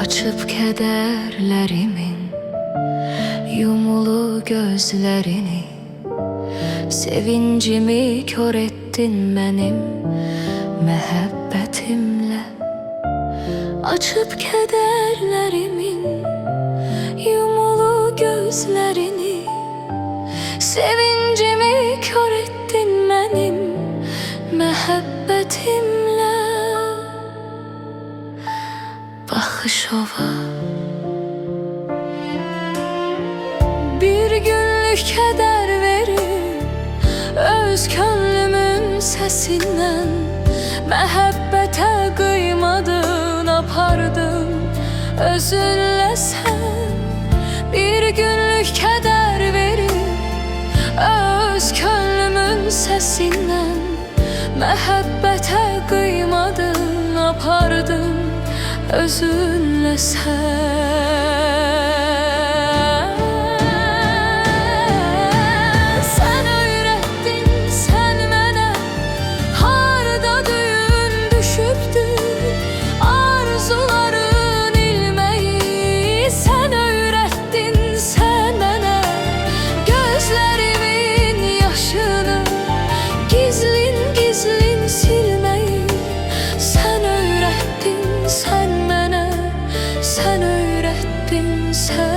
Açıp kederlerimin yumulu gözlerini, sevincimi kör ettin benim məhəbbətimlə. Açıp kederlerimin yumulu gözlerini, sevincimi kör ettin benim məhəbbətimlə. Baxış ova bir günlük keder verip öz könlümün sesinden məhəbbətə kıymadın, apardın özünlə sen. Bir günlük keder verip öz könlümün sesinden məhəbbətə kıymadın, apardın özünlə sen. Sen öyrətdin, sen mənə harda düyün düşübdü, arzuların ilməyi. Sen öyrətdin, sen mənə gözlərimin yaşını gizlin gizlin silməyi. Sen öyrətdin, sen mənə, sen öyrətdin, sen